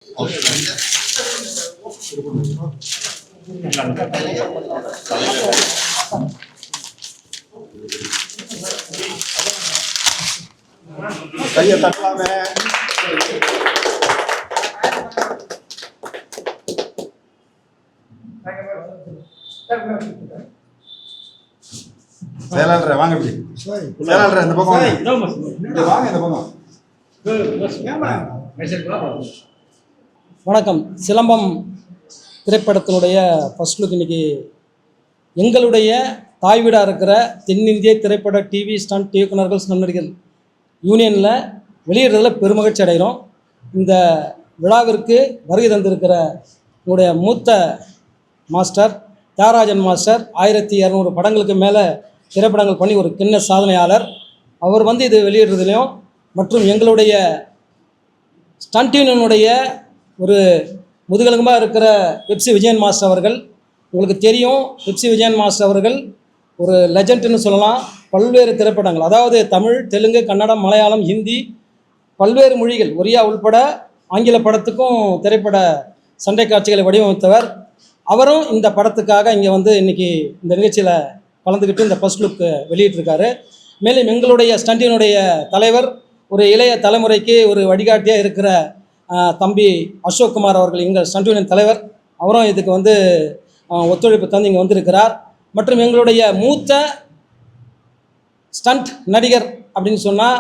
கையை தட்டலாமே. செயலாளர் வாங்க, இப்படி செயலாளர் இந்த பக்கம் வாங்க, இந்த பக்கம். வணக்கம். சிலம்பம் திரைப்படத்தினுடைய ஃபர்ஸ்ட் லுக் இன்னைக்கு எங்களுடைய தாய் வீடாக இருக்கிற தென்னிந்திய திரைப்பட டிவி ஸ்டண்ட் இயக்குநர்கள் நடிகர்கள் யூனியனில் வெளியிடுறதில் பெருமகிழ்ச்சி அடைகிறோம். இந்த விழாவிற்கு வருகை தந்திருக்கிற என்னுடைய மூத்த மாஸ்டர் தியாகராஜன் மாஸ்டர் 1200 படங்களுக்கு மேலே திரைப்படங்கள் பண்ணி ஒரு கிண்ண சாதனையாளர். அவர் இது வெளியிடுறதுலையும் மற்றும் எங்களுடைய ஸ்டண்ட் யூனியனுடைய ஒரு முதுகெலும்பாக இருக்கிற பெப்சி விஜயன் மாஸ்டர் அவர்கள், உங்களுக்கு தெரியும், பெப்சி விஜயன் மாஸ்டர் அவர்கள் ஒரு லெஜண்ட்னு சொல்லலாம். பல்வேறு திரைப்படங்கள், அதாவது தமிழ், தெலுங்கு, கன்னடம், மலையாளம், ஹிந்தி, பல்வேறு மொழிகள், ஒரியா உள்பட ஆங்கில படத்துக்கும் திரைப்பட சண்டை காட்சிகளை வடிவமைத்தவர். அவரும் இந்த படத்துக்காக இங்கே இன்றைக்கி இந்த நிகழ்ச்சியில் கலந்துக்கிட்டு இந்த ஃபர்ஸ்ட் லுக் வெளியிட்டிருக்காரு. மேலும் எங்களுடைய ஸ்டண்டினுடைய தலைவர், ஒரு இளைய தலைமுறைக்கு ஒரு வழிகாட்டியாக இருக்கிற தம்பி அசோக் குமார் அவர்கள், எங்கள் ஸ்டண்ட் யூனியன் தலைவர், அவரும் இதுக்கு ஒத்துழைப்பு தந்து இங்கே வந்திருக்கிறார். மற்றும் எங்களுடைய மூத்த ஸ்டண்ட் நடிகர் அப்படின்னு சொன்னால்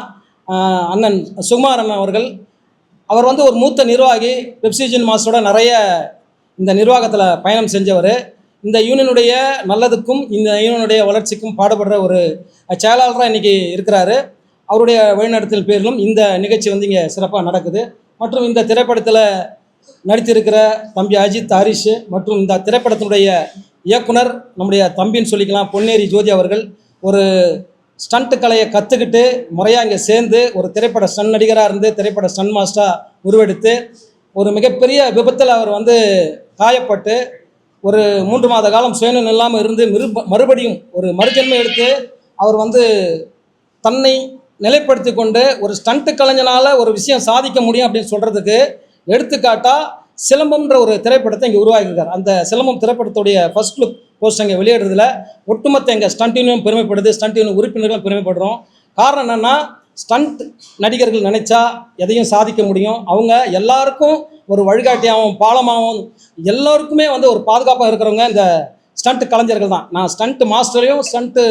அண்ணன் சுகுமார் அண்ணன் அவர்கள், அவர் ஒரு மூத்த நிர்வாகி, பெப்சி விஜயன் மாஸ்டரோட நிறைய இந்த நிர்வாகத்தில் பயணம் செஞ்சவர். இந்த யூனியனுடைய நல்லதுக்கும் இந்த யூனியனுடைய வளர்ச்சிக்கும் பாடுபடுற ஒரு செயலாளராக இன்றைக்கி இருக்கிறாரு. அவருடைய வழிநடத்தல் பேரிலும் இந்த நிகழ்ச்சி இங்கே சிறப்பாக நடக்குது. மற்றும் இந்த திரைப்படத்தில் நடித்திருக்கிற தம்பி அஜித், ஹரிஷ் மற்றும் இந்த திரைப்படத்தினுடைய இயக்குனர் நம்முடைய தம்பின்னு சொல்லிக்கலாம், பொன்னேரி ஜோதி அவர்கள், ஒரு ஸ்டண்ட் கலையை கற்றுக்கிட்டு முறையாக இங்கே சேர்ந்து ஒரு திரைப்பட ஸ்டண்ட் நடிகராக இருந்து திரைப்பட ஸ்டண்ட் மாஸ்டராக உருவெடுத்து ஒரு மிகப்பெரிய விபத்தில் அவர் காயப்பட்டு ஒரு 3 மாத காலம் சுயநலம் இல்லாமல் இருந்து மறுபடியும் ஒரு மறுஜன்மை எடுத்து அவர் தன்னை நிலைப்படுத்தி கொண்டு ஒரு ஸ்டண்ட் கலைஞனால் ஒரு விஷயம் சாதிக்க முடியும் அப்படின்னு சொல்கிறதுக்கு எடுத்துக்காட்டாக சிலம்பம்ன்ற ஒரு திரைப்படத்தை இங்கே உருவாக்கியிருக்கார். அந்த சிலம்பம் திரைப்படத்துடைய ஃபர்ஸ்ட் லுக் போஸ்ட் அங்கே வெளியிடுறதுல ஒட்டுமொத்த எங்கள் ஸ்டண்ட் யூனியன் பெருமைப்படுது, ஸ்டண்ட் யூனியன் உறுப்பினர்களும் பெருமைப்படுறோம். காரணம் என்னென்னா, ஸ்டண்ட் நடிகர்கள் நினைச்சா எதையும் சாதிக்க முடியும். அவங்க எல்லாருக்கும் ஒரு வழிகாட்டியாகவும் பாலமாகவும் எல்லோருக்குமே ஒரு பாதுகாப்பாக இருக்கிறவங்க இந்த ஸ்டண்ட் கலைஞர்கள் தான். நான் ஸ்டண்ட் மாஸ்டரையும் ஸ்டண்ட்டு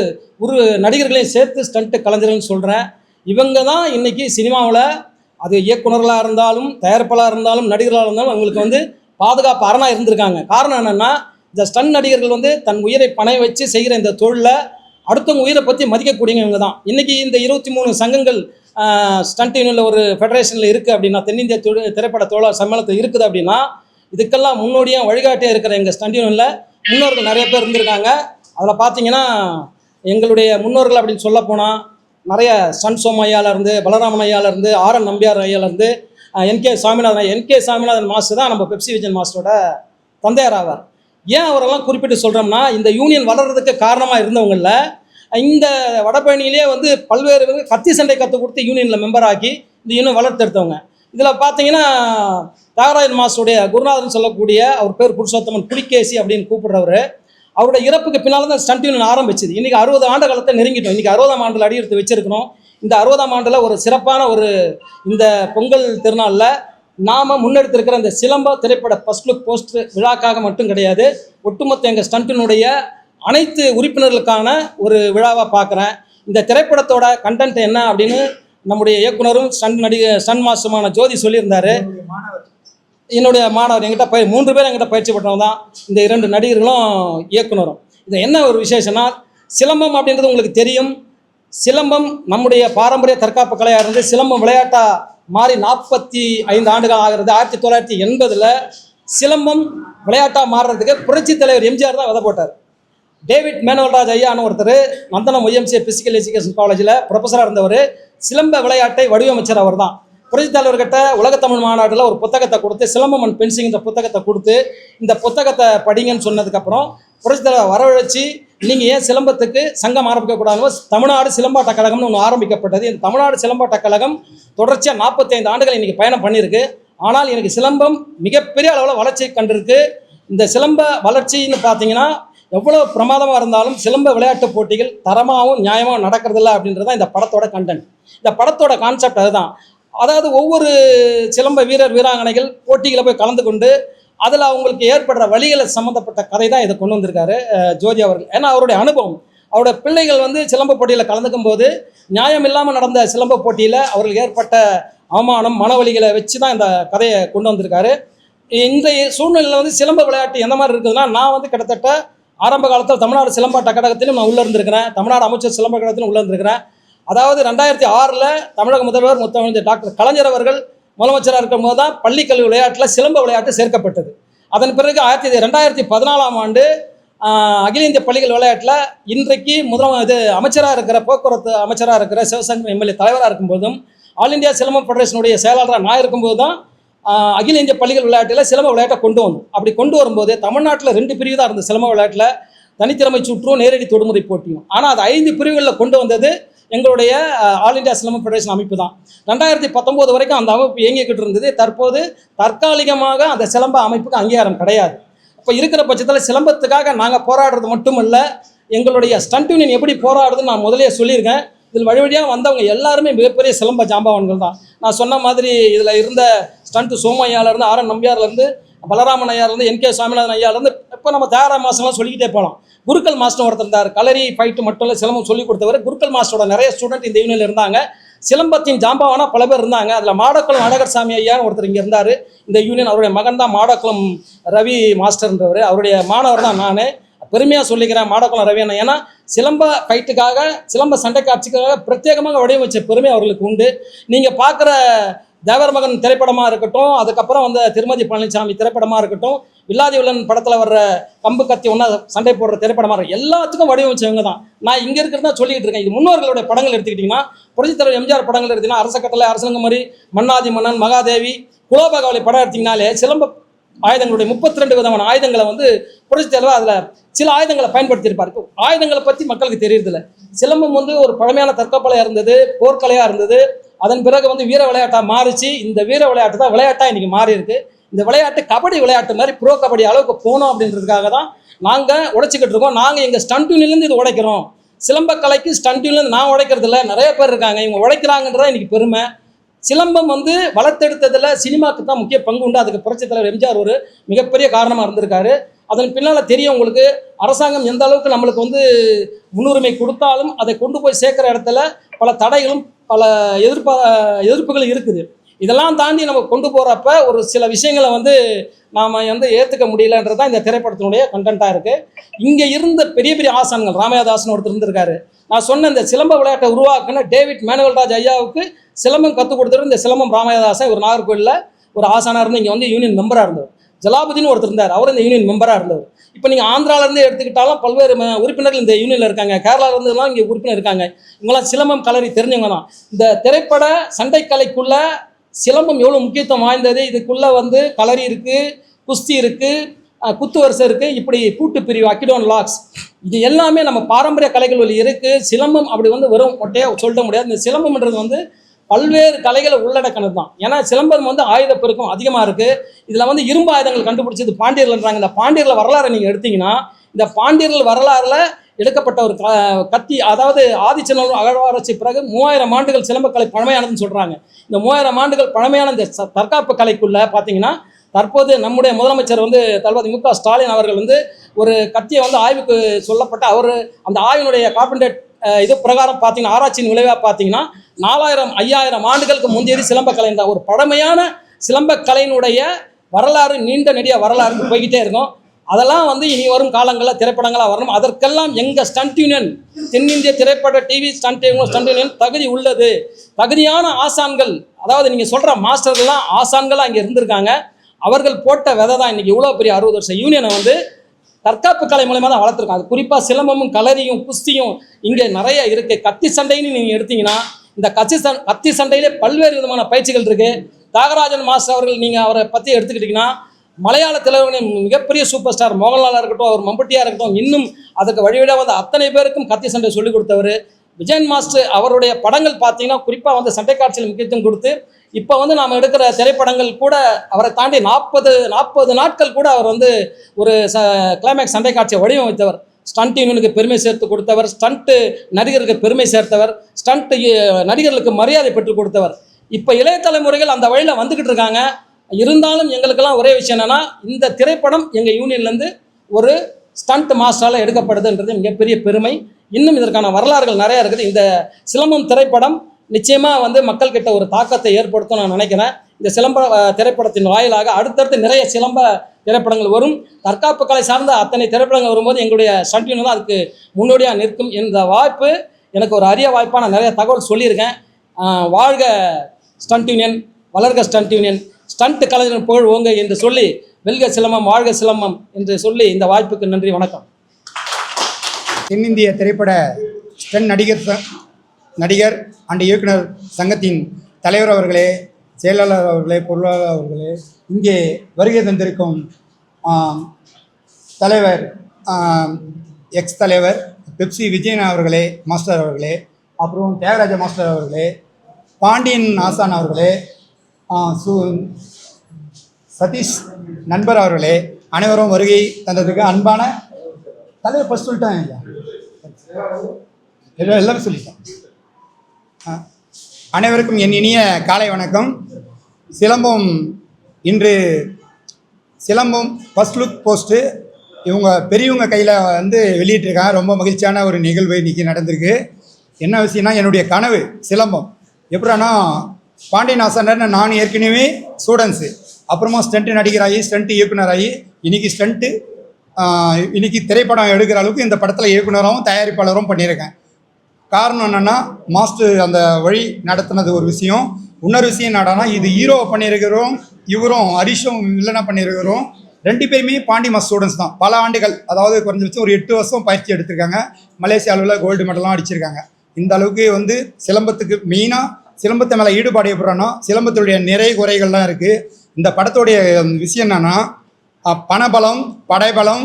நடிகர்களையும் சேர்த்து ஸ்டண்ட்டு கலைஞர்கள்னு சொல்கிறேன். இவங்க தான் இன்றைக்கி சினிமாவில், அது இயக்குநர்களாக இருந்தாலும் தயாரிப்பாளராக இருந்தாலும் நடிகர்களாக இருந்தாலும் அவங்களுக்கு பாதுகாப்பு அரணாக இருந்திருக்காங்க. காரணம் என்னென்னா, இந்த ஸ்டண்ட் நடிகர்கள் தன் உயிரை பணைய வச்சு செய்கிற இந்த தொழிலில் அடுத்தவங்க உயிரை பற்றி மதிக்கக்கூடியவங்க இவங்க தான். இன்றைக்கி இந்த 23 சங்கங்கள் ஸ்டண்ட் யூனியனில் ஒரு ஃபெடரேஷனில் இருக்குது அப்படின்னா, தென்னிந்திய திரைப்பட தொழிலாளர் சம்மேளனத்தில் இருக்குது அப்படின்னா, இதுக்கெல்லாம் முன்னோடியாக வழிகாட்டியாக இருக்கிற எங்கள் ஸ்டண்ட் யூனியனில் முன்னோர்கள் நிறைய பேர் இருந்திருக்காங்க. அதில் பார்த்தீங்கன்னா, எங்களுடைய முன்னோர்கள் அப்படின்னு சொல்ல போனால் நிறைய ஸ்டண்ட் சோம் ஐயாவிலேருந்து, பலராமன் ஐயாவிலேருந்து, RN நம்பியார் ஐயாவிலேருந்து, NK சாமிநாதன் மாஸ்டர் தான் நம்ம பெப்சி விஜயன் மாஸ்டரோட தந்தையார் ஆவார். ஏன் அவரெல்லாம் குறிப்பிட்டு சொல்கிறோம்னா, இந்த யூனியன் வளர்கிறதுக்கு காரணமாக இருந்தவங்களில் இந்த வடபழனியிலே பல்வேறு கத்தி சண்டை கற்றுக் கொடுத்து யூனியனில் மெம்பர் ஆக்கி இந்த யூனியன் வளர்த்தெடுத்தவங்க. இதில் பார்த்தீங்கன்னா, தியாகராஜன் மாஸ்டருடைய குருநாதன் சொல்லக்கூடிய அவர் பேர் புருஷோத்தமன் புலிகேசி அப்படின்னு கூப்பிடுறவர், அவருடைய இறப்புக்கு பின்னால் தான் ஸ்டண்ட் யூனியன் ஆரம்பிச்சுது. இன்றைக்கி 60 ஆண்டு காலத்தை நெருங்கிட்டோம். இன்றைக்கி 60ஆம் ஆண்டில் அடியெடுத்து வச்சுருக்கணும். இந்த 60ஆம் ஆண்டில் ஒரு சிறப்பான இந்த பொங்கல் திருநாளில் நாம் முன்னெடுத்திருக்கிற இந்த சிலம்ப திரைப்பட ஃபர்ஸ்ட் லுக் போஸ்ட் விழாக்காக மட்டும் கிடையாது, ஒட்டுமொத்த எங்கள் ஸ்டண்ட்டினுடைய அனைத்து உறுப்பினர்களுக்கான ஒரு விழாவாக பார்க்குறேன். இந்த திரைப்படத்தோட கண்டென்ட் என்ன அப்படின்னு நம்முடைய இயக்குனரும் ஸ்டண்ட் மாஸ்டருமான ஜோதி சொல்லியிருந்தார். என்னுடைய மாணவர் என்கிட்ட 3 பேர் என்கிட்ட பயிற்சி பெற்றவங்க தான் இந்த 2 நடிகர்களும் இயக்குனரும். இது என்ன ஒரு விசேஷம்னா, சிலம்பம் அப்படின்றது உங்களுக்கு தெரியும். சிலம்பம் நம்முடைய பாரம்பரிய தற்காப்பு கலையாக இருந்து சிலம்பம் விளையாட்டாக மாறி 45 ஆண்டுகள் ஆகிறது. 1980 சிலம்பம் விளையாட்டாக மாறுறதுக்கு புரட்சி தலைவர் எம்ஜிஆர் தான் விதை போட்டார். டேவிட் மேனோல்ராஜ் ஐயான்னு ஒருத்தர் நந்தனம் YMCA பிசிக்கல் எஜுகேஷன் காலேஜில் ப்ரொஃபஸராக இருந்தவர். சிலம்ப விளையாட்டை வடிவமைச்சர் அவர் தான். புரட்சி தலைவர்கிட்ட உலகத்தமிழ் மாநாட்டில் ஒரு புத்தகத்தை கொடுத்து, சிலம்பம் அண்ட் பென்சிங் இந்த புத்தகத்தை கொடுத்து, இந்த புத்தகத்தை படிங்கன்னு சொன்னதுக்கப்புறம் புரட்சி தலைவர் வரவழைச்சி, நீங்கள் ஏன் சிலம்பத்துக்கு சங்கம் ஆரம்பிக்கக்கூடாதுன்னு தமிழ்நாடு சிலம்பாட்ட கழகம்னு ஒன்று ஆரம்பிக்கப்பட்டது. இந்த தமிழ்நாடு சிலம்பாட்ட கழகம் தொடர்ச்சியாக 45 ஆண்டுகள் இன்றைக்கி பயணம் பண்ணியிருக்கு. ஆனால் எனக்கு சிலம்பம் மிகப்பெரிய அளவில் வளர்ச்சி கண்டிருக்கு. இந்த சிலம்ப வளர்ச்சின்னு பார்த்தீங்கன்னா எவ்வளோ பிரமாதமாக இருந்தாலும் சிலம்ப விளையாட்டு போட்டிகள் தரமாகவும் நியாயமாகவும் நடக்கிறதில்ல அப்படின்றது தான் இந்த படத்தோட கண்டென்ட். இந்த படத்தோட கான்செப்ட் அதுதான். அதாவது ஒவ்வொரு சிலம்ப வீரர் வீராங்கனைகள் போட்டிகளை போய் கலந்து கொண்டு அதில் அவங்களுக்கு ஏற்படுற வழிகளை சம்மந்தப்பட்ட கதை தான் இதை கொண்டு வந்திருக்காரு ஜோதி அவர்கள். ஏன்னா அவருடைய அனுபவம், அவருடைய பிள்ளைகள் வந்து சிலம்ப போட்டியில் கலந்துக்கும் போது நியாயம் இல்லாமல் நடந்த சிலம்ப போட்டியில் அவர்களுக்கு ஏற்பட்ட அவமானம் மனவழிகளை வச்சு தான் இந்த கதையை கொண்டு வந்திருக்காரு. இந்த சூழ்நிலையில் வந்து சிலம்ப விளையாட்டு எந்த மாதிரி இருக்குதுன்னா, நான் வந்து கிட்டத்தட்ட ஆரம்ப காலத்தில் தமிழ்நாடு சிலம்பாட்ட கழகத்திலும் நான் உள்ளே இருந்திருக்கிறேன், தமிழ்நாடு அமைச்சர் சிலம்ப கழகத்திலும் உள்ளே இருந்திருக்கிறேன். அதாவது 2006 தமிழக முதல்வர் முத்தமிழ் டாக்டர் கலைஞர் அவர்கள் முதலமைச்சராக இருக்கும் போது தான் பள்ளிக்கல்வி விளையாட்டில் சிலம்ப விளையாட்டு சேர்க்கப்பட்டது. அதன் பிறகு 2014 அகில இந்திய பள்ளிகள் விளையாட்டில் இன்றைக்கு அமைச்சராக இருக்கிற போக்குவரத்து அமைச்சராக இருக்கிற சிவசங்கர் எம்எல்ஏ தலைவராக இருக்கும்போதும் ஆல் இந்தியா சிலம்ப ஃபெடரேஷனுடைய செயலாளராக நான் இருக்கும்போது தான் அகில இந்திய பள்ளிகள் விளையாட்டில் சிலம்ப விளையாட்டை கொண்டு வந்தோம். அப்படி கொண்டு வரும்போது தமிழ்நாட்டில் 2 பிரிவு தான் இருந்தது சிலம்ப விளையாட்டில், தனித்திறமை சுற்றும் நேரடி தொடுமுறை போட்டியும். ஆனால் அது 5 பிரிவுகளில் கொண்டு வந்தது எங்களுடைய ஆல் இந்தியா சிலம்ப ஃபெடரேஷன் அமைப்பு தான். 2019 வரைக்கும் அந்த அமைப்பு இயங்கிக்கிட்டு இருந்தது. தற்போது தற்காலிகமாக அந்த சிலம்ப அமைப்புக்கு அங்கீகாரம் கிடையாது. இப்போ இருக்கிற பட்சத்தில் சிலம்பத்துக்காக நாங்கள் போராடுறது மட்டுமல்ல, எங்களுடைய ஸ்டண்ட் யூனியன் எப்படி போராடுறதுன்னு நான் முதலே சொல்லியிருக்கேன். இதில் வழிவழியாக வந்தவங்க எல்லாருமே மிகப்பெரிய சிலம்ப ஜாம்பவான்கள் தான். நான் சொன்ன மாதிரி இதில் இருந்த stunt சோமையாலேருந்து R. N.. நம்பியார்லேருந்து Balaraman ஐயாலேருந்து NK. Swaminathan ஐயாலேருந்து இப்போ நம்ம தயாரா மாஸ்டர்லாம் சொல்லிக்கிட்டே போகலாம். குருக்கள் மாஸ்டர் ஒருத்தர் இருந்தார், கலரி ஃபைட்டு மட்டும் இல்லை சிலம்பம் சொல்லிக் கொடுத்தவர். குருக்கள் மாஸ்டரோட நிறைய ஸ்டூடெண்ட் இந்த யூனியனில் இருந்தாங்க. சிலம்பத்தின் ஜாம்பவானா பல பேர் இருந்தாங்க. அதில் மாடக்குளம் அழகர் சாமி ஐயான்னு ஒருத்தர் இங்கே இருந்தார். இந்த யூனியன் அவருடைய மகன் தான் மாடக்குளம் ரவி மாஸ்டர்ன்றவர், அவருடைய மாணவர் தான் நான். பெருமையாக சொல்லிக்கிறேன் மாடக்குளம் ரவி அண்ணா. ஏன்னா சிலம்ப ஃபைட்டுக்காக சிலம்ப சண்டை காட்சிக்காக பிரத்யேகமாக வடிவமைச்ச பெருமை அவர்களுக்கு உண்டு. நீங்கள் பார்க்குற தேவர் மகன் திரைப்படமாக இருக்கட்டும், அதுக்கப்புறம் வந்து திருமதி பழனிசாமி திரைப்படமாக இருக்கட்டும், வில்லாதி வில்லன் படத்தில் வர்ற கம்பு கத்தி ஒன்றா சண்டை போடுற திரைப்படமாக இருக்கும், எல்லாத்துக்கும் வடிவமைச்சவங்க தான். நான் இங்கே இருக்கிறதா சொல்லிக்கிட்டு இருக்கேன். இது முன்னோர்களுடைய படங்கள் எடுத்துக்கிட்டிங்கன்னா, புரட்சித்தலைவர் எம்ஜிஆர் படங்கள் எடுத்திங்கன்னா அரசக்கட்டளை, அரசங்கமரி, மன்னாதி மன்னன், மகாதேவி, குலோபகாவலி படம் எடுத்திங்கனாலே சிலம்ப ஆயுதங்களுடைய 32 விதமான ஆயுதங்களை வந்து புரட்சித்தலைவர் அதில் சில ஆயுதங்களை பயன்படுத்தியிருப்பார். ஆயுதங்களை பற்றி மக்களுக்கு தெரியறதில்ல. சிலம்பம் வந்து ஒரு பழமையான தற்காப்பலையாக இருந்தது, போர்க்கலையாக இருந்தது. அதன் பிறகு வந்து வீர விளையாட்டாக மாறிச்சு. இந்த வீர விளையாட்டு தான் விளையாட்டாக இன்றைக்கி மாறி இருக்கு. இந்த விளையாட்டு கபடி விளையாட்டு மாதிரி ப்ரோ கபடி அளவுக்கு போகணும் அப்படின்றதுக்காக தான் நாங்கள் உடைச்சிக்கிட்டு இருக்கோம். நாங்கள் எங்கள் ஸ்டண்ட் யூனியன்லேருந்து இது உடைக்கிறோம். சிலம்பக்கலைக்கு ஸ்டண்ட் யூனியன்லேருந்து நான் உடைக்கிறதில்ல, நிறைய பேர் இருக்காங்க, இவங்க உடைக்கிறாங்கன்றதான் இன்றைக்கி பெருமை. சிலம்பம் வந்து வளர்த்தெடுத்ததில் சினிமாவுக்கு தான் முக்கிய பங்கு உண்டு. அதுக்கு புரட்சித் தலைவர் எம்ஜிஆர் ஒரு மிகப்பெரிய காரணமாக இருந்திருக்காரு. அதன் பின்னால் தெரியும் உங்களுக்கு, அரசாங்கம் எந்த அளவுக்கு நம்மளுக்கு வந்து முன்னுரிமை கொடுத்தாலும் அதை கொண்டு போய் சேர்க்குற இடத்துல பல தடைகளும் பல எதிர்ப்புகள் இருக்குது. இதெல்லாம் தாண்டி நம்ம கொண்டு போகிறப்ப ஒரு சில விஷயங்களை வந்து நாம் வந்து ஏற்றுக்க முடியலன்றது தான் இந்த திரைப்படத்தினுடைய கண்டென்ட்டாக இருக்குது. இங்கே இருந்த பெரிய பெரிய ஆசான்கள், ராமையாதாசன் ஒருத்தர் இருந்திருக்காரு. நான் சொன்ன இந்த சிலம்ப விளையாட்டை உருவாக்குன டேவிட் மேனுவல்ராஜ் ஐயாவுக்கு சிலம்பம் கற்றுக் கொடுத்தவர் இந்த சிலம்பம் ராமையாதாசன். ஒரு நாகர்கோவிலில் ஒரு ஆசானாக இருந்து இங்கே வந்து யூனியன் மெம்பராக இருந்தவர். ஜலாபுதீன் ஒருத்தர் இருந்தார், அவர் இந்த யூனியன் மெம்பராக இருந்தவர். இப்போ நீங்கள் ஆந்திராவிலேருந்து எடுத்துக்கிட்டாலும் பல்வேறு உறுப்பினர்கள் இந்த யூனியனில் இருக்காங்க. கேரளாவிலேருந்துலாம் இங்கே உறுப்பினர் இருக்காங்க. இவங்களாம் சிலம்பம் கலரி தெரிஞ்சவங்க தான். இந்த திரைப்பட சண்டைக்கலைக்குள்ளே சிலம்பம் எவ்வளோ முக்கியத்துவம் வாய்ந்தது. இதுக்குள்ளே வந்து கலரி இருக்குது, குஸ்தி இருக்குது, குத்து வரிசை இருக்குது, இப்படி கூட்டு பிரிவு, அக்கிடோன் லாக்ஸ், இது எல்லாமே நம்ம பாரம்பரிய கலைகள் இருக்குது. சிலம்பம் அப்படி வந்து வெறும் ஒட்டையாக சொல்ல முடியாது. இந்த சிலம்பம்ன்றது வந்து பல்வேறு கலைகளை உள்ளடக்கினது தான். ஏன்னா சிலம்பம் வந்து ஆயுத பெருக்கம் அதிகமாக இருக்குது. இதில் வந்து இரும்பு ஆயுதங்கள் கண்டுபிடிச்சது பாண்டியர்கள்ன்றாங்க. இந்த பாண்டியர்கள் வரலாறு நீங்கள் எடுத்தீங்கன்னா, இந்த பாண்டியர்கள் வரலாறில் எடுக்கப்பட்ட ஒரு கத்தி, அதாவது ஆதிச்சநல்லூர் அகழ்வாராய்ச்சி பிறகு 3000 ஆண்டுகள் சிலம்பக்கலை பழமையானதுன்னு சொல்கிறாங்க. இந்த 3000 ஆண்டுகள் பழமையான இந்த தற்காப்பு கலைக்குள்ளே பார்த்தீங்கன்னா, தற்போது நம்முடைய முதலமைச்சர் வந்து தளபதி மு.க. ஸ்டாலின் அவர்கள் வந்து ஒரு கத்தியை வந்து ஆய்வுக்கு சொல்லப்பட்ட அவர் அந்த ஆய்வினுடைய கார்பன்டேட் இது பிரகாரம் பார்த்தீங்கன்னா, ஆராய்ச்சியின் விளைவாக பார்த்தீங்கன்னா 4000-5000 ஆண்டுகளுக்கு முந்தையது சிலம்பக்கலை தான். ஒரு பழமையான சிலம்பக்கலையினுடைய வரலாறு நீண்ட நெடிய வரலாறு போய்கிட்டே இருக்கும். அதெல்லாம் வந்து இனி வரும் காலங்களில் திரைப்படங்களாக வரணும். அதற்கெல்லாம் எங்கள் ஸ்டண்ட் யூனியன், தென்னிந்திய திரைப்பட டிவி ஸ்டண்ட் யூனியன் தகுதி உள்ளது. தகுதியான ஆசான்கள், அதாவது நீங்கள் சொல்கிற மாஸ்டர்கள்லாம் ஆசான்களாக இங்கே இருந்திருக்காங்க. அவர்கள் போட்ட விதை தான் இன்றைக்கி இவ்வளோ பெரிய 60 வருஷம் யூனியனை வந்து தற்காப்பு கலை மூலமாக தான் வளர்த்துருக்கோம். அது குறிப்பாக சிலம்பமும் கலரியும் குஸ்தியும் இங்கே நிறைய இருக்குது. கத்தி சண்டைன்னு நீங்கள் எடுத்தீங்கன்னா, இந்த கத்தி சண்டையிலே பல்வேறு விதமான பயிற்சிகள் இருக்குது. தியாகராஜன் மாஸ்டர் அவர்கள் நீங்கள் அவரை பற்றி எடுத்துக்கிட்டிங்கன்னா, மலையாள திரையுலகின் மிகப்பெரிய சூப்பர் ஸ்டார் மோகன்லாலாக இருக்கட்டும், அவர் மம்பட்டியாக இருக்கட்டும், இன்னும் அதுக்கு வழிவிட வந்து அத்தனை பேருக்கும் கத்தி சண்டை சொல்லிக் கொடுத்தவர். விஜயன் மாஸ்டர் அவருடைய படங்கள் பார்த்தீங்கன்னா குறிப்பாக வந்து சண்டை காட்சியில் முக்கியத்துவம் கொடுத்து இப்போ வந்து நாம் எடுக்கிற திரைப்படங்கள் கூட அவரை தாண்டி 40 நாட்கள் கூட அவர் வந்து ஒரு கிளைமேக்ஸ் சண்டை காட்சியை வடிவமைத்தவர். ஸ்டண்ட் யூனியனுக்கு பெருமை சேர்த்து கொடுத்தவர், ஸ்டண்ட்டு நடிகருக்கு பெருமை சேர்த்தவர், ஸ்டண்ட் நடிகர்களுக்கு மரியாதை பெற்றுக் கொடுத்தவர். இப்போ இளைய தலைமுறைகள் அந்த வழியில் வந்துக்கிட்டு இருக்காங்க. இருந்தாலும் எங்களுக்கெல்லாம் ஒரே விஷயம் என்னென்னா, இந்த திரைப்படம் எங்கள் யூனியன்லேருந்து ஒரு ஸ்டண்ட் மாஸ்டரால் எடுக்கப்படுதுன்றது மிகப்பெரிய பெருமை. இன்னும் இதற்கான வரலாறுகள் நிறையா இருக்குது. இந்த சிலம்பம் திரைப்படம் நிச்சயமாக வந்து மக்கள்கிட்ட ஒரு தாக்கத்தை ஏற்படுத்தும் நான் நினைக்கிறேன். இந்த சிலம்ப திரைப்படத்தின் வாயிலாக அடுத்தடுத்து நிறைய சிலம்ப திரைப்படங்கள் வரும். தற்காப்பு கலை சார்ந்த அத்தனை திரைப்படங்கள் வரும்போது எங்களுடைய ஸ்டண்ட் யூனியன் தான் அதுக்கு முன்னோடியாக நிற்கும். இந்த வாய்ப்பு எனக்கு ஒரு அரிய வாய்ப்பாக நான் நிறைய தகவல் சொல்லியிருக்கேன். வாழ்க ஸ்டண்ட் யூனியன், வளர்க ஸ்டண்ட் யூனியன், ஸ்டண்ட் கலைஞர் புகழ் ஓங்க என்று சொல்லி, வெல்க சிலம்பம், வாழ்க சிலம்பம் என்று சொல்லி இந்த வாய்ப்புக்கு நன்றி, வணக்கம். தென்னிந்திய திரைப்பட ஸ்டண்ட் நடிகர் அண்ட் இயக்குனர் சங்கத்தின் தலைவர் அவர்களே, செயலாளர் அவர்களே, பொருளாளர் அவர்களே, இங்கே வருகை தந்திருக்கும் தலைவர், எக்ஸ் தலைவர் பெப்சி விஜயன் அவர்களே, மாஸ்டர் அவர்களே, அப்புறம் தியாகராஜ மாஸ்டர் அவர்களே, பாண்டியன் ஆசான் அவர்களே, சதீஷ் நண்பர் அவர்களே, அனைவரும் வருகை தந்ததுக்கு அன்பான தலைவர் ஃபஸ்ட் சொல்லிட்டாங்க ஐயா, எல்லாமே சொல்லிட்டேன். அனைவருக்கும் என் இனிய காலை வணக்கம். சிலம்பம் ஃபஸ்ட் லுக் போஸ்ட்டு இவங்க பெரியவங்க கையில் வந்து வெளியிட்டிருக்காங்க. ரொம்ப மகிழ்ச்சியான ஒரு நிகழ்வு இன்றைக்கி நடந்திருக்கு. என்ன விஷயம்னா, என்னுடைய கனவு சிலம்பம் எப்படின்னா, பாண்டியன் ஆசானர் நான் ஏற்கனவே ஸ்டூடெண்ட்ஸு, அப்புறமா ஸ்டண்ட்டு நடிகராகி ஸ்டண்ட்டு இயக்குனராகி இன்றைக்கி திரைப்படம் எடுக்கிற அளவுக்கு இந்த படத்தில் இயக்குனராகவும் தயாரிப்பாளரும் பண்ணியிருக்கேன். காரணம் என்னென்னா, மாஸ்டர் அந்த வழி நடத்தினது ஒரு விஷயம். இன்னொரு விஷயம் என்னடானா, இது ஹீரோ பண்ணியிருக்கிறோம், இவரும் ஹரிஷும் இல்லைனா பண்ணியிருக்கிறோம். 2 பேருமே பாண்டி மாஸ் ஸ்டூடெண்ட்ஸ் தான். பல ஆண்டுகள், அதாவது குறைஞ்சபட்சம் ஒரு 8 வருஷம் பயிற்சி எடுத்திருக்காங்க. மலேசியாவில் கோல்டு மெடலாம் அடிச்சிருக்காங்க. இந்த அளவுக்கு வந்து சிலம்பத்துக்கு மெயினாக சிலம்பத்தை மேலே ஈடுபாடு எப்படின்னா, சிலம்பத்துடைய நிறை குறைகள்லாம் இருக்குது. இந்த படத்துடைய விஷயம் என்னென்னா, பணபலம், படைபலம்,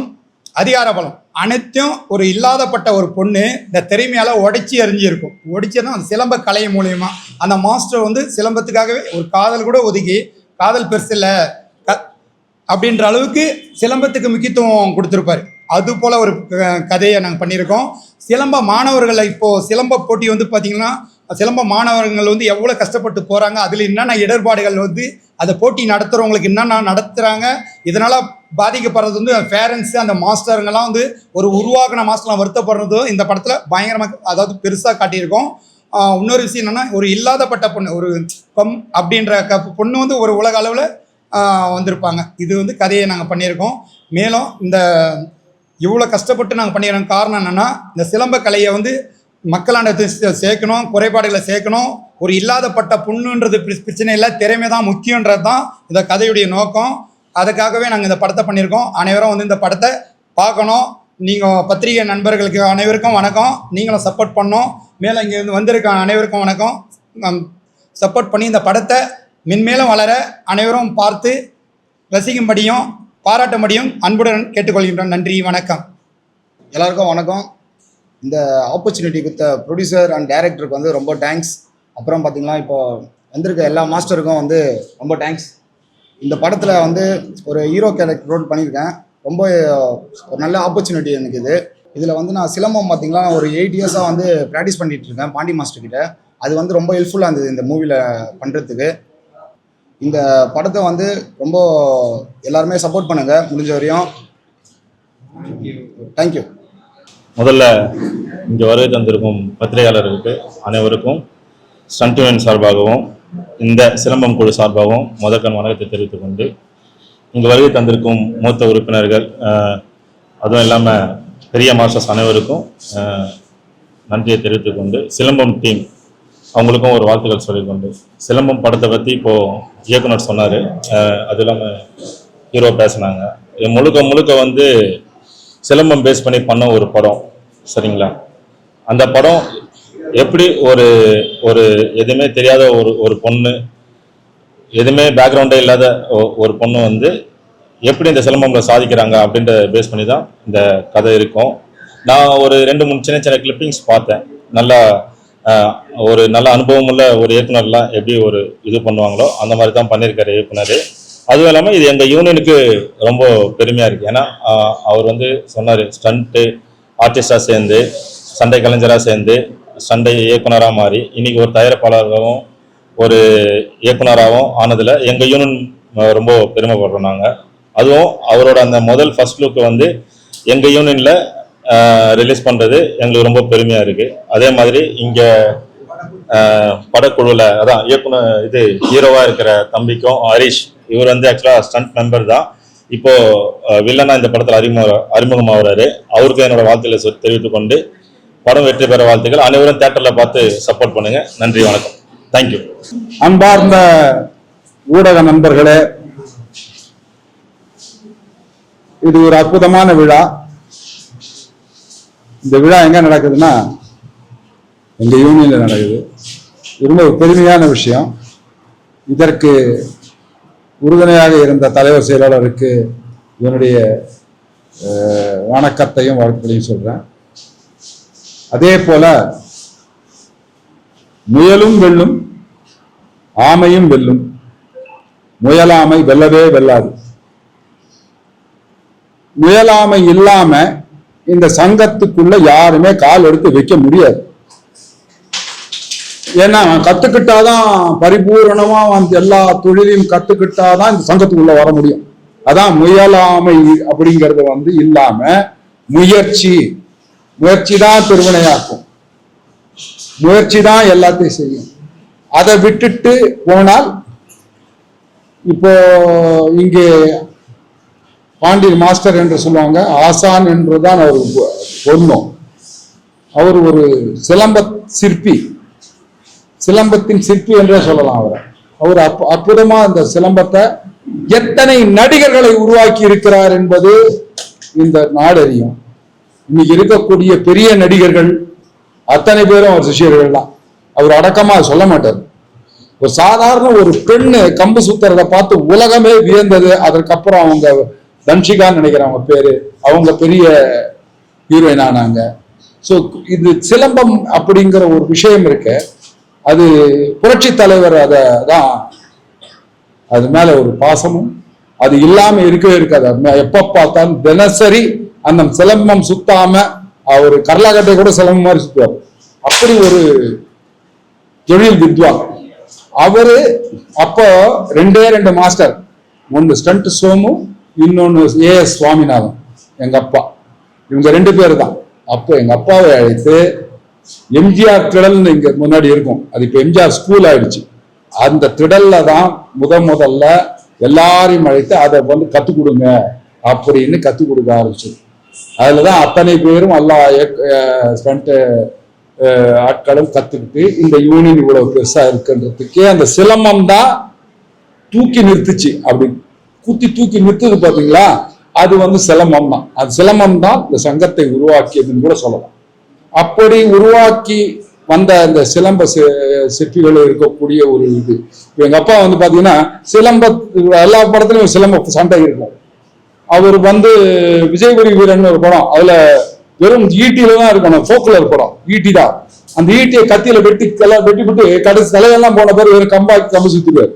அதிகார பலம் அனைத்தும் ஒரு இல்லாதப்பட்ட ஒரு பொண்ணு இந்த திறமையால் உடைச்சி எறிஞ்சிருக்கும். உடைச்சதும் அந்த சிலம்ப கலை மூலயமா அந்த மாஸ்டர் வந்து சிலம்பத்துக்காகவே ஒரு காதல் கூட ஒதுக்கி, காதல் பெருசு இல்லை அப்படின்ற அளவுக்கு சிலம்பத்துக்கு முக்கியத்துவம் கொடுத்துருப்பார். அது போல் ஒரு கதையை நாங்கள் பண்ணியிருக்கோம். சிலம்ப மாணவர்களை இப்போது சிலம்ப போட்டி வந்து பார்த்திங்கன்னா, சிலம்ப மாணவர்கள் வந்து எவ்வளோ கஷ்டப்பட்டு போகிறாங்க, அதில் என்னென்ன இடர்பாடுகள் வந்து அதை போட்டி நடத்துகிறவங்களுக்கு என்னென்ன நடத்துகிறாங்க, இதனால் பாதிக்கப்படுறது வந்து பேரண்ட்ஸு, அந்த மாஸ்டருங்கெல்லாம் வந்து ஒரு உருவாக்கின மாஸ்டர்லாம் வருத்தப்படுறதும் இந்த படத்தில் பயங்கரமாக, அதாவது பெருசாக காட்டியிருக்கோம். இன்னொரு விஷயம் என்னென்னா, ஒரு இல்லாதப்பட்ட பொண்ணு, ஒரு அப்படின்ற பொண்ணு வந்து ஒரு உலக அளவில் வந்திருப்பாங்க. இது வந்து கதையை நாங்கள் பண்ணியிருக்கோம். மேலும் இந்த இவ்வளோ கஷ்டப்பட்டு நாங்கள் பண்ணிடுறோம். காரணம் என்னென்னா, இந்த சிலம்ப கலையை வந்து மக்களாண்ட சேர்க்கணும், குறைபாடுகளை சேர்க்கணும். ஒரு இல்லாதப்பட்ட புண்ணுன்றது பிரச்சனை இல்லை, திறமை தான் முக்கியன்றது தான் இந்த கதையுடைய நோக்கம். அதுக்காகவே நாங்கள் இந்த படத்தை பண்ணியிருக்கோம். அனைவரும் வந்து இந்த படத்தை பார்க்கணும். நீங்கள் பத்திரிகை நண்பர்களுக்கு அனைவருக்கும் வணக்கம். நீங்களும் சப்போர்ட் பண்ணோம். மேலே இங்கே வந்திருக்க அனைவருக்கும் வணக்கம். சப்போர்ட் பண்ணி இந்த படத்தை மென்மேலும் வளர அனைவரும் பார்த்து ரசிக்கும்படியும் பாராட்டும்படியும் அன்புடன் கேட்டுக்கொள்கின்றோம். நன்றி, வணக்கம். எல்லாருக்கும் வணக்கம். இந்த ஆப்பர்ச்சுனிட்டி கொடுத்த ப்ரொடியூசர் அண்ட் டைரக்டருக்கு வந்து ரொம்ப தேங்க்ஸ். அப்புறம் பார்த்திங்கன்னா, இப்போ வந்திருக்க எல்லா மாஸ்டருக்கும் வந்து ரொம்ப தேங்க்ஸ். இந்த படத்தில் வந்து ஒரு ஹீரோ கேரக்டர் ரோல் பண்ணியிருக்கேன். ரொம்ப ஒரு நல்ல ஆப்பர்ச்சுனிட்டி எனக்கு இது. இதில் வந்து நான் சிலம்பம் பார்த்திங்கன்னா ஒரு 8 இயர்ஸாக வந்து ப்ராக்டிஸ் பண்ணிகிட்ருக்கேன் பாண்டி மாஸ்டர்கிட்ட. அது வந்து ரொம்ப ஹெல்ப்ஃபுல்லாக இருந்தது இந்த மூவியில் பண்ணுறதுக்கு. இந்த படத்தை வந்து ரொம்ப எல்லாருமே சப்போர்ட் பண்ணுங்கள் முடிஞ்ச வரையும். தேங்க்யூ. முதல்ல இங்கே வருகை தந்திருக்கும் பத்திரிகையாளர்களுக்கு அனைவருக்கும் ஸ்டண்ட் யூனியன் சார்பாகவும் இந்த சிலம்பம் குழு சார்பாகவும் முதற்கண் வணக்கத்தை தெரிவித்துக் கொண்டு, இங்கே வருகை தந்திருக்கும் மூத்த உறுப்பினர்கள், அதுவும் இல்லாமல் பெரிய மாஸ்டர்ஸ் அனைவருக்கும் நன்றியை தெரிவித்துக் கொண்டு, சிலம்பம் டீம் அவங்களுக்கும் ஒரு வாழ்த்துக்கள் சொல்லிக்கொண்டு, சிலம்பம் படத்தை பற்றி இப்போது இயக்குனர் சொன்னார், அது இல்லாமல் ஹீரோ பேசினாங்க. முழுக்க வந்து சிலம்பம் பேஸ் பண்ணி பண்ண ஒரு படம், சரிங்களா? அந்த படம் எப்படி ஒரு எதுவுமே தெரியாத ஒரு பொண்ணு, எதுவுமே பேக்ரவுண்டே இல்லாத ஒரு பொண்ணு வந்து எப்படி இந்த சிலம்பங்களை சாதிக்கிறாங்க அப்படின்ற பேஸ் பண்ணி தான் இந்த கதை இருக்கும். நான் ஒரு 2-3 சின்ன கிளிப்பிங்ஸ் பார்த்தேன். நல்லா ஒரு நல்ல அனுபவம் உள்ள ஒரு இயக்குனர்லாம் எப்படி ஒரு இது பண்ணுவாங்களோ அந்த மாதிரி தான் பண்ணியிருக்காரு இயக்குனர். அதுவும் இல்லாமல் இது எங்கள் யூனியனுக்கு ரொம்ப பெருமையாக இருக்குது. ஏன்னா அவர் வந்து சொன்னார், ஸ்டண்ட்டு ஆர்டிஸ்டாக சேர்ந்து சண்டை கலைஞராக சேர்ந்து சண்டை இயக்குனராக மாறி இன்னைக்கு ஒரு தயாரிப்பாளராகவும் ஒரு இயக்குனராகவும் ஆனதில் எங்கள் யூனியன் ரொம்ப பெருமைப்படுறோம் நாங்கள். அதுவும் அவரோட அந்த முதல் ஃபர்ஸ்ட் லுக்கு வந்து எங்கள் யூனியனில் ரிலீஸ் பண்ணுறது எங்களுக்கு ரொம்ப பெருமையாக இருக்குது. அதே மாதிரி இங்கே படக்குழுவில் அதான் இயக்குனர் இது ஹீரோவாக இருக்கிற தம்பிக்கும் ஹரிஷ், இவர் வந்து ஆக்சுவலாக ஸ்டண்ட் மெம்பர் தான், இப்போது வில்லனா இந்த படத்தில் அறிமுகமாகிறாரு. அவருக்கு என்னோட வாழ்த்துக்களை தெரிவித்துக் கொண்டு படம் வெற்றி பெற வாழ்த்துக்கள். அனைவரும் தேட்டரில் பார்த்து சப்போர்ட் பண்ணுங்கள். நன்றி, வணக்கம், தேங்க்யூ. அன்பார்ந்த ஊடக நண்பர்களே, இது ஒரு அற்புதமான விழா. இந்த விழா எங்க நடக்குதுன்னா எங்க யூனியன்ல நடக்குது. ரொம்ப ஒரு பெருமையான விஷயம். இதற்கு உறுதுணையாக இருந்த தலைவர் செயலாளருக்கு என்னுடைய வணக்கத்தையும் வாழ்த்துக்களையும் சொல்றேன். அதே போல முயலும் வெல்லும், ஆமையும் வெல்லும், முயலாமை வெல்லவே வெல்லாது. முயலாமை இல்லாம இந்த சங்கத்துக்குள்ள யாருமே கால் எடுத்து வைக்க முடியாது. ஏன்னா கத்துக்கிட்டாதான் பரிபூரணமா வந்து எல்லா தொழிலையும் கத்துக்கிட்டாதான் இந்த சங்கத்துக்குள்ள வர முடியும். அதான் முயலாமை அப்படிங்கறது வந்து இல்லாம முயற்சி தான் திருவினையாக்கும், முயற்சி தான் எல்லாத்தையும் செய்யும். அதை விட்டுட்டு போனால் இப்போ இங்கே பாண்டியன் மாஸ்டர் என்று சொல்லுவாங்க, ஆசான் என்றுதான் அவர் பொருந்தும். அவர் ஒரு சிலம்பத்தின் சிற்பி என்றே சொல்லலாம். அவர் அற்புதமா அந்த சிலம்பத்தை எத்தனை நடிகர்களை உருவாக்கி இருக்கிறார் என்பது இந்த நாடு அறியும். இன்னைக்கு இருக்கக்கூடிய பெரிய நடிகர்கள் அத்தனை பேரும் அவர் சிஷியர்கள் தான். அவர் அடக்கமா சொல்ல மாட்டார். ஒரு சாதாரண ஒரு பெண்ணு கம்பு சுத்துறதை பார்த்து உலகமே வியந்தது. அதற்கப்புறம் அவங்க தன்ஷிகான்னு நினைக்கிறேன் அவங்க பேரு, அவங்க பெரிய ஹீரோயின் ஆனாங்க. ஸோ இது சிலம்பம் அப்படிங்கிற ஒரு விஷயம் இருக்கு. அது புரட்சி தலைவர் அதை தான், அது மேல ஒரு பாசமும் அது இல்லாம இருக்கவே இருக்காது. எப்ப பார்த்தாலும் தினசரி அந்த சிலம்பம் சுத்தாம அவர் கர்லாகட்டை கூட சிலம்பம் மாதிரி சுத்துவார். அப்படி ஒரு தொழில் வித்வான் அவரு. அப்போ ரெண்டு மாஸ்டர், ஒன்று ஸ்டண்ட் சோமு, இன்னொன்னு ஏஎஸ் சுவாமிநாதன், எங்க அப்பா. இவங்க 2 பேர் தான். அப்போ எங்க அப்பாவை அழைத்து எம்ஜிஆர் திடல்னு இங்க முன்னாடி இருக்கும், அது இப்ப எம்ஜிஆர் ஸ்கூல் ஆயிடுச்சு. அந்த திடல்ல தான் முதல்ல எல்லாரையும் அழைத்து அதை வந்து கத்துக் கொடுங்க அப்படின்னு கத்துக் கொடுக்க ஆரம்பிச்சு. அதுலதான் அத்தனை பேரும் எல்லா ஸ்டண்ட் ஆட்களும் கத்துக்கிட்டு இந்த யூனியன் இவ்வளவு பெருசா இருக்குன்றதுக்கே அந்த சிலம்பம் தான் தூக்கி நிறுத்துச்சு. அப்படி தூக்கி நிறுத்துது பாத்தீங்களா, அது வந்து சிலம்பம் தான். அது சிலம்பம் தான் இந்த சங்கத்தை உருவாக்கியதுன்னு கூட சொல்லலாம். அப்படி உருவாக்கி வந்த அந்த சிலம்ப சிற்பிகள் இருக்கக்கூடிய ஒரு இது. எங்க அப்பா வந்து பாத்தீங்கன்னா சிலம்ப எல்லா படத்துலயும் சிலம்ப சண்டை இருக்கும். அவர் வந்து விஜயபுரி வீரன் ஒரு படம், அதுல வெறும் ஈட்டியில தான் இருக்கணும், போக்குலர் படம், ஈட்டி தான். அந்த ஈட்டியை கத்தியில வெட்டி விட்டு கடைசி தலையெல்லாம் போன பேர் வெறும் கம்பு சுத்திடுவார்.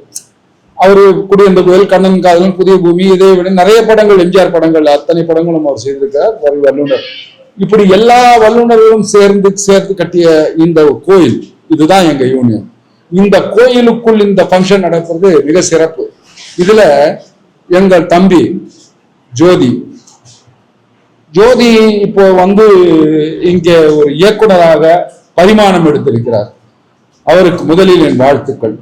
அவரு குடியிருந்த கோயில், கண்ணன் காதலன், புதிய பூமி, இதே விட நிறைய படங்கள், எம்ஜிஆர் படங்கள், அத்தனை படங்களும் அவர் செய்திருக்கார். வல்லுநர். இப்படி எல்லா வல்லுநர்களும் சேர்த்து கட்டிய இந்த கோயில், இதுதான் எங்க யூனியன். இந்த கோயிலுக்குள் இந்த ஃபங்க்ஷன் நடக்கிறது மிக சிறப்பு. இதுல எங்கள் தம்பி ஜோதி இப்போ வந்து இங்கே ஒரு இயக்குனராக பரிமாணம் எடுத்திருக்கிறார். அவருக்கு முதலில் என் வாழ்த்துக்கள்.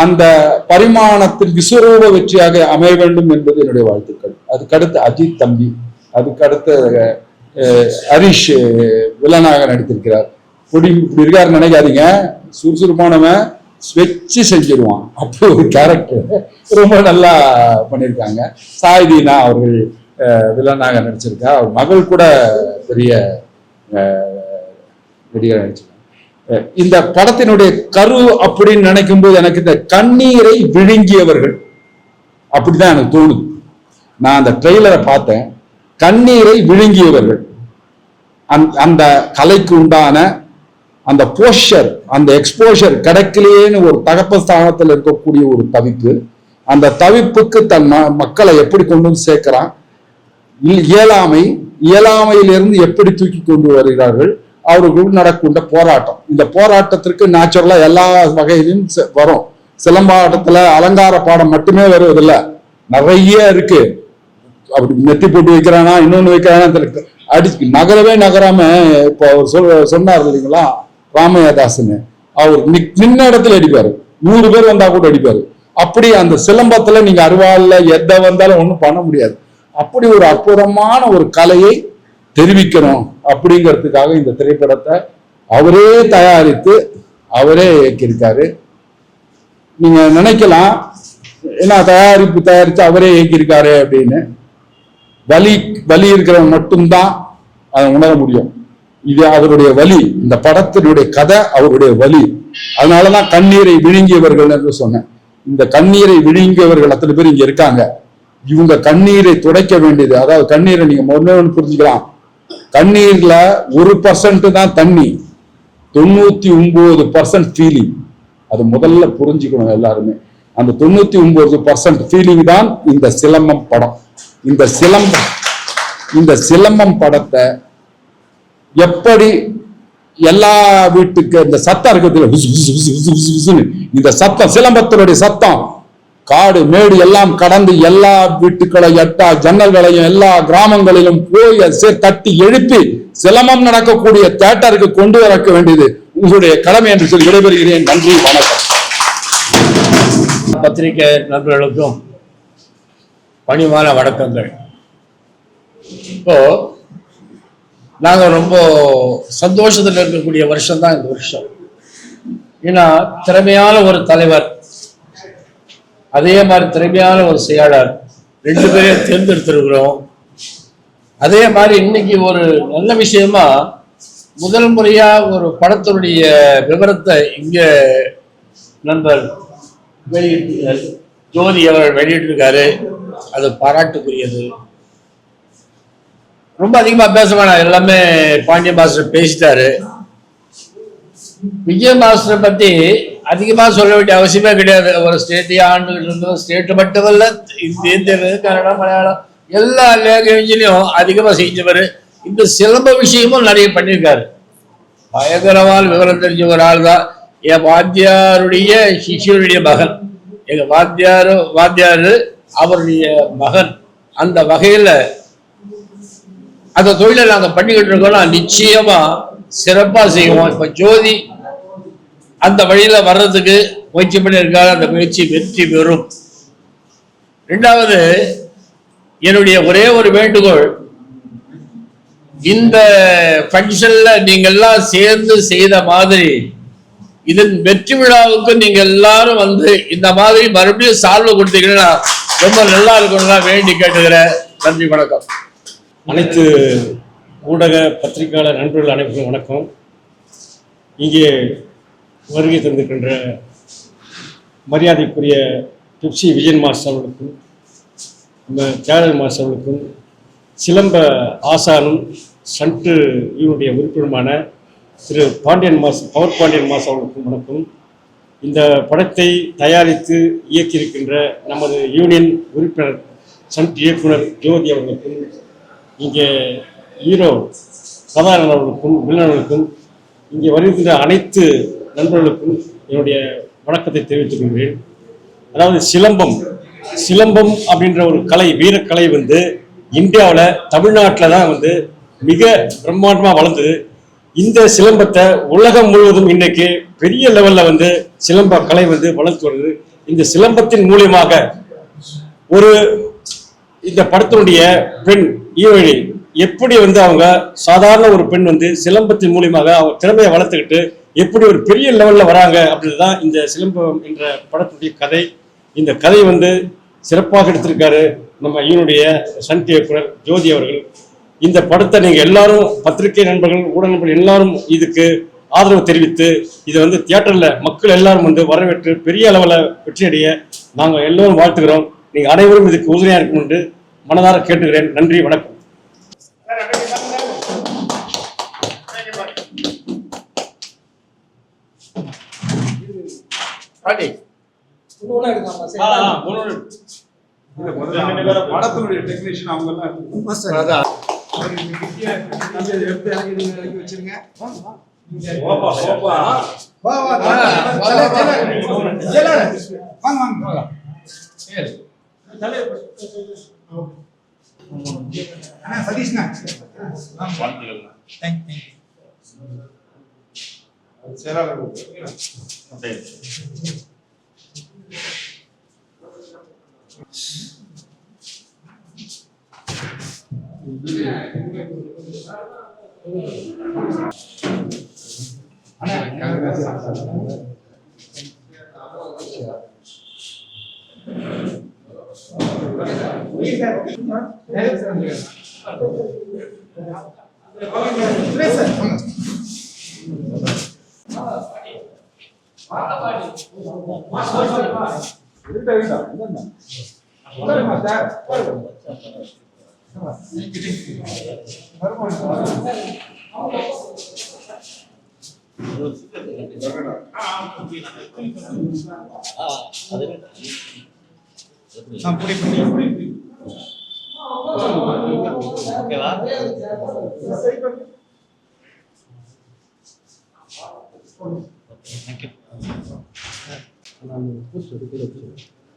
அந்த பரிமாணத்தில் விஸ்வரூப வெற்றியாக அமைய வேண்டும் என்பது என்னுடைய வாழ்த்துக்கள். அதுக்கடுத்து அஜித் தம்பி, அதுக்கடுத்து ஹரிஷ் வில்லனாக நடித்திருக்கிறார். இப்படி இருக்காரு நினைக்காதீங்க, சுறுசுறுப்பானவன், வச்சு செஞ்சிருவான். அப்படி ஒரு கேரக்டர் ரொம்ப நல்லா பண்ணியிருக்காங்க. சாய்தீனா அவர்கள் வில்லனாக நடிச்சிருக்கா. அவர் மகள் கூட பெரிய நடிகர் நடிச்சிருக்காங்க. இந்த படத்தினுடைய கரு அப்படின்னு நினைக்கும் போது எனக்கு இந்த கண்ணீரை விழுங்கியவர்கள் அப்படிதான் எனக்கு தோணுது. நான் அந்த ட்ரெய்லரை பார்த்தேன். கண்ணீரை விழுங்கியவர்கள், அந்த கலைக்கு உண்டான அந்த போஸ்டர், அந்த எக்ஸ்போஷர் கிடைக்கலையேன்னு ஒரு தகப்ப ஸ்தானத்தில் இருக்கக்கூடிய ஒரு தவிப்பு, அந்த தவிப்புக்கு தன் மக்களை எப்படி கொண்டு வந்து சேர்க்கிறான், இயலாமையிலிருந்து எப்படி தூக்கி கொண்டு வருகிறார்கள், அவர்களுக்கு நடக்கின்ற போராட்டம். இந்த போராட்டத்திற்கு நேச்சுரலா எல்லா வகையிலும் வரும். சிலம்பாட்டத்துல அலங்கார பாடம் மட்டுமே வருவதில்லை, நிறைய இருக்கு. அப்படி நெத்தி போட்டு வைக்கிறானா, இன்னொன்னு வைக்கிறானா, அடிச்சு நகரவே நகராம இப்போ அவர் சொன்னார் இல்லைங்களா ராமையாதாசன், அவர் நின்ன இடத்துல அடிப்பாரு, 100 பேர் வந்தா கூட அடிப்பாரு. அப்படி அந்த சிலம்பத்துல நீங்க அருவாள்ல எதை வந்தாலும் ஒண்ணும் பண்ண முடியாது. அப்படி ஒரு அற்புதமான ஒரு கலையை தெரிவிக்கணும் அப்படிங்கிறதுக்காக இந்த திரைப்படத்தை அவரே தயாரித்து அவரே இயக்கியிருக்காரு. நீங்க நினைக்கலாம் என்ன தயாரித்து அவரே இயக்கியிருக்காரு அப்படின்னு. வலி இருக்கிறவன் மட்டும்தான் அதை உணர முடியும். இது அவருடைய வலி, இந்த படத்தினுடைய கதை அவருடைய வலி. அதனாலதான் கண்ணீரை விழுங்கியவர்கள் என்று சொன்னேன். இந்த கண்ணீரை விழுங்கியவர்கள் அத்தனை பேர் இங்க இருக்காங்க. இவங்க கண்ணீரை துடைக்க வேண்டியது, அதாவது கண்ணீரை நீங்க முதல்ல புரிஞ்சுக்கலாம், கண்ணீர்ல 1% தான் தண்ணி, 99% ஃபீலிங். அது முதல்ல புரிஞ்சுக்கணும் எல்லாருமே. அந்த 99% ஃபீலிங் தான் இந்த சிலம்பம் படம். இந்த சிலம்பம் படத்தை எப்படி எல்லா வீட்டுக்கு இந்த சத்தம் இருக்கிறதுல இந்த சத்தம், சிலம்பத்தினுடைய சத்தம் காடு மேடு எல்லாம் கடந்து எல்லா வீட்டுக்களை எட்டா ஜன்னல்களையும் எல்லா கிராமங்களிலும் போய் தட்டி எழுப்பி சிலம்பம் நடக்கக்கூடிய தியேட்டருக்கு கொண்டு வர வேண்டியது உங்களுடைய கடமை என்று சொல்லி விடைபெறுகிறேன். நன்றி, வணக்கம். பத்திரிகை நண்பர்களுக்கும் பணிவான வணக்கங்கள். இப்போ நாங்கள் ரொம்ப சந்தோஷத்தில் இருக்கக்கூடிய வருஷம் தான் இந்த வருஷம். ஏன்னா திறமையான ஒரு தலைவர், அதே மாதிரி திறமையான ஒரு செயலாளர், 2 பேரையும் தேர்ந்தெடுத்திருக்கிறோம். அதே மாதிரி இன்னைக்கு ஒரு நல்ல விஷயமா முதல் முறையா ஒரு படத்தினுடைய விவரத்தை இங்க நண்பர் வெளியிட்டிருக்காரு, ஜோதி அவர்கள் வெளியிட்டிருக்காரு. அது பாராட்டுக்குரியது. ரொம்ப அதிகமா பேச வேணாம், எல்லாமே பாண்டிய மாஸ்டர் பேசிட்டாரு. விஜய மாஸ்டரை பத்தி அதிகமா சொல்ல வேண்டிய அவசியமே கிடையாது. ஒரு ஸ்டேட்டையே ஆண்டுகிட்டு இருந்தோம். ஸ்டேட் மட்டும் இல்ல, இந்திய, கன்னடா, மலையாளம் எல்லா லாங்குவேஜ்லயும் அதிகமா செஞ்சவர். இந்த சிலம்ப விஷயமும் நிறைய பண்ணியிருக்காரு. பயங்கரமான விவரம் தெரிஞ்ச ஒரு ஆள் தான். என் வாத்தியாருடைய சிஷியருடைய மகன், எங்க வாத்தியாரு அவருடைய மகன். அந்த வகையில அந்த தொழிலை நாங்கள் பண்ணிக்கிட்டு இருக்கோம். நிச்சயமா சிறப்பா செய்வோம். இப்ப ஜோதி அந்த வழியில வர்றதுக்கு முயற்சி பண்ணியிருக்காரு. அந்த முயற்சி வெற்றி பெறும். 2வது என்னுடைய ஒரே ஒரு வேண்டுகோள், இந்த ஃபங்க்ஷன்ல நீங்க எல்லாம் சேர்ந்து செய்த மாதிரி இதன் வெற்றி விழாவுக்கு நீங்க எல்லாரும் வந்து இந்த மாதிரி மறுபடியும் சால்வை கொடுத்தீங்கன்னா ரொம்ப நல்லா இருக்கணும்னா வேண்டி கேட்டுக்கிறேன். நன்றி, வணக்கம். அனைத்து ஊடக பத்திரிகையாளர் நண்பர்கள் அனைவருக்கும் வணக்கம். இங்கே வருகை தந்திருக்கின்ற மரியாதைக்குரிய பெப்சி விஜயன் மாஸ்டர் அவர்களுக்கும், நம்ம தியாகராஜன் மாஸ்டர் அவர்களுக்கும், சிலம்ப ஆசானும் சன்ட்டு யூனியுடைய உறுப்பினருமான திரு பாண்டியன் பவர் பாண்டியன் மாஸ்டர் அவர்களுக்கும் வணக்கம். இந்த படத்தை தயாரித்து இயக்கியிருக்கின்ற நமது யூனியன் உறுப்பினர் சன்ட் இயக்குனர் ஜோதி அவர்களுக்கும், இங்கே ஹீரோ சதானந்தன் அவர்களுக்கும், வில்லனர்களுக்கும், இங்கே வருகின்ற அனைத்து நண்பர்களுக்கும் என்னுடைய வணக்கத்தை தெரிவித்துக் கொள்கிறேன். அதாவது சிலம்பம் அப்படின்ற ஒரு கலை, வீரக்கலை வந்து இந்தியாவில் தமிழ்நாட்டில் தான் வந்து மிக பிரம்மாண்டமாக வளர்ந்தது. இந்த சிலம்பத்தை உலகம் முழுவதும் இன்னைக்கு பெரிய லெவலில் வந்து சிலம்ப கலை வந்து வளர்த்து வருது. இந்த சிலம்பத்தின் மூலியமாக இந்த படத்தினுடைய பெண் ஈவழி எப்படி வந்து அவங்க சாதாரண ஒரு பெண் வந்து சிலம்பத்தின் மூலியமாக அவங்க திறமையை வளர்த்துக்கிட்டு எப்படி ஒரு பெரிய லெவலில் வராங்க அப்படின்றதான் இந்த சிலம்பம் என்ற படத்துடைய கதை. இந்த கதை வந்து சிறப்பாக எடுத்திருக்காரு நம்ம ஈவனுடைய சன்ட் இயக்குனர் ஜோதி அவர்கள். இந்த படத்தை நீங்கள் எல்லாரும் பத்திரிகை நண்பர்கள், ஊடக நண்பர்கள் எல்லாரும் இதுக்கு ஆதரவு தெரிவித்து இதை வந்து தியேட்டரில் மக்கள் எல்லாரும் வந்து வரவேற்று பெரிய அளவில் வெற்றியடைய நாங்கள் எல்லோரும் வாழ்த்துக்கிறோம். நீங்கள் அனைவரும் இதுக்கு உறுதுணையாக இருக்கும் என்று மனதார கேட்டுக்கிறேன். நன்றி, வணக்கம். பாட்டி ஒன்று எடுக்கலாமா சரி படத்தினுடைய டெக்னீஷியன் அவங்க எல்லாம் அதான் சதீஷ்ண்ணா வாழ்த்துக்கள். செயலாளர் சரி.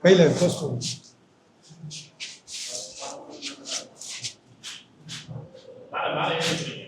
கையில் போஸ்ட் மேலே ஏறி